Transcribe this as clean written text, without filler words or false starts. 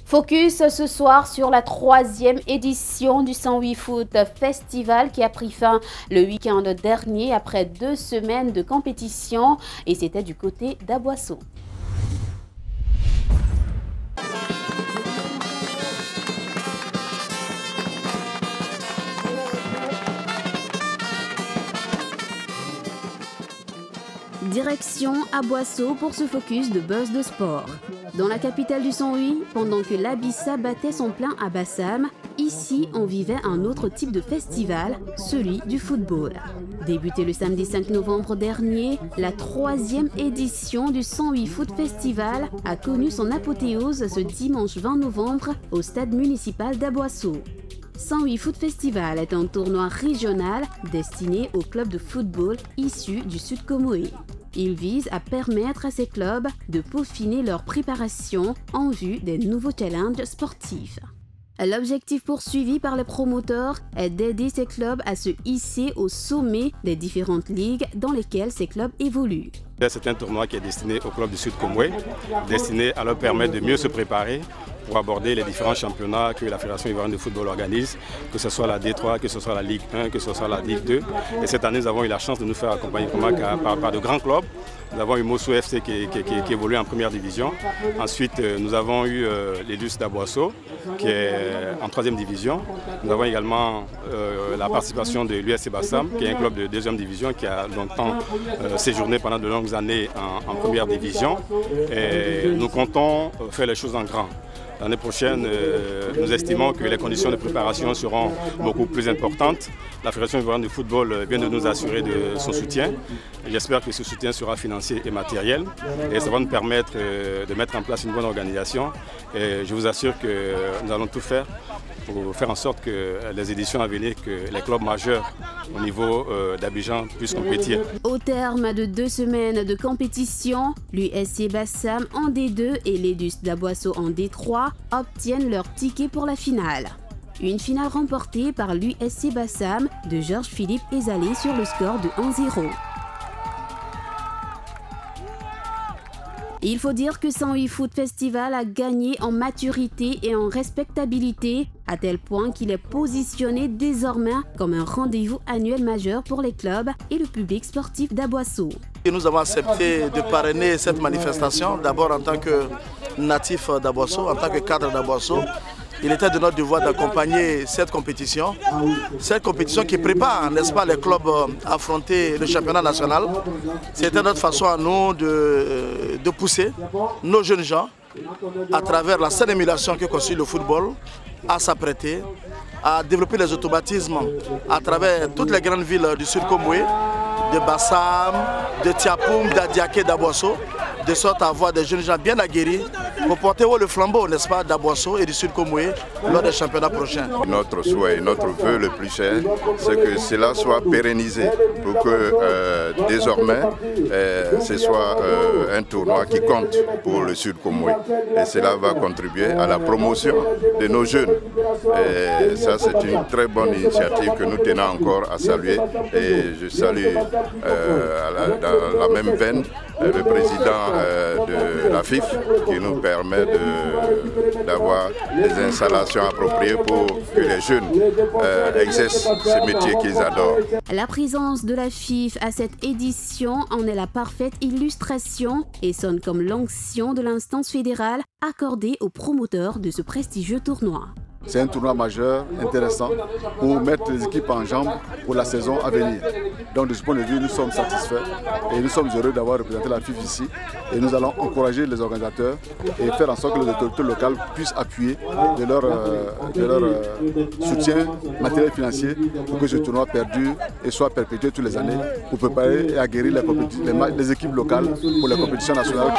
Focus ce soir sur la 3e édition du 108 Foot Festival qui a pris fin le week-end dernier après 2 semaines de compétition et c'était du côté d'Aboisseau. Direction Aboisseau pour ce focus de buzz de sport. Dans la capitale du 108, pendant que l'Abissa battait son plein à Bassam, ici on vivait un autre type de festival, celui du football. Débuté le samedi 5 novembre dernier, la 3e édition du 108 Foot Festival a connu son apothéose ce dimanche 20 novembre au stade municipal d'Aboisseau. 108 Foot Festival est un tournoi régional destiné aux clubs de football issus du Sud Comoé. Il vise à permettre à ces clubs de peaufiner leur préparation en vue des nouveaux challenges sportifs. L'objectif poursuivi par les promoteurs est d'aider ces clubs à se hisser au sommet des différentes ligues dans lesquelles ces clubs évoluent. C'est un tournoi qui est destiné aux clubs du Sud Comoé, destiné à leur permettre de mieux se préparer pour aborder les différents championnats que la Fédération ivoirienne de football organise, que ce soit la D3, que ce soit la Ligue 1, que ce soit la Ligue 2. Et cette année, nous avons eu la chance de nous faire accompagner par de grands clubs. Nous avons eu Mosso FC qui évolue en première division. Ensuite, nous avons eu l'Edus d'Aboisseau qui est en 3e division. Nous avons également la participation de l'USC Bassam qui est un club de 2e division qui a longtemps séjourné pendant de longues années en première division. Et nous comptons faire les choses en grand. L'année prochaine, nous estimons que les conditions de préparation seront beaucoup plus importantes. La Fédération ivoirienne de football vient de nous assurer de son soutien. J'espère que ce soutien sera financier et matériel et ça va nous permettre de mettre en place une bonne organisation. Et je vous assure que nous allons tout faire pour faire en sorte que les éditions à venir, que les clubs majeurs au niveau d'Abidjan puissent compétir. Au terme de 2 semaines de compétition, l'USC Bassam en D2 et l'Edus d'Aboisseau en D3 obtiennent leur ticket pour la finale. Une finale remportée par l'USC Bassam de Georges-Philippe Ezalé sur le score de 1-0. Il faut dire que 108 Foot Festival a gagné en maturité et en respectabilité, à tel point qu'il est positionné désormais comme un rendez-vous annuel majeur pour les clubs et le public sportif d'Aboisseau. Nous avons accepté de parrainer cette manifestation, d'abord en tant que natif d'Aboisseau, en tant que cadre d'Aboisseau. Il était de notre devoir d'accompagner cette compétition qui prépare, n'est-ce pas, les clubs à affronter le championnat national. C'était notre façon à nous de pousser nos jeunes gens, à travers la saine émulation que constitue le football, à s'apprêter, à développer les automatismes à travers toutes les grandes villes du Sud Comoé, de Bassam, de Tiapoum, d'Adiaké, d'Aboisseau, de sorte à avoir des jeunes gens bien aguerris pour porter haut le flambeau, n'est-ce pas, d'Aboisseau et du Sud Comoé lors des championnats prochains. Notre souhait, notre vœu le plus cher, c'est que cela soit pérennisé pour que désormais ce soit un tournoi qui compte pour le Sud Comoé. Et cela va contribuer à la promotion de nos jeunes. Et ça, c'est une très bonne initiative que nous tenons encore à saluer. Et je salue dans la même veine le président de la FIF qui nous permet d'avoir des installations appropriées pour que les jeunes exercent ce métier qu'ils adorent. La présence de la FIF à cette édition en est la parfaite illustration et sonne comme l'onction de l'instance fédérale accordée aux promoteurs de ce prestigieux tournoi. C'est un tournoi majeur, intéressant, pour mettre les équipes en jambes pour la saison à venir. Donc de ce point de vue, nous sommes satisfaits et nous sommes heureux d'avoir représenté la FIF ici. Et nous allons encourager les organisateurs et faire en sorte que les autorités locales puissent appuyer de leur soutien matériel financier pour que ce tournoi perdure et soit perpétué toutes les années pour préparer et aguerrir les équipes locales pour les compétitions nationales.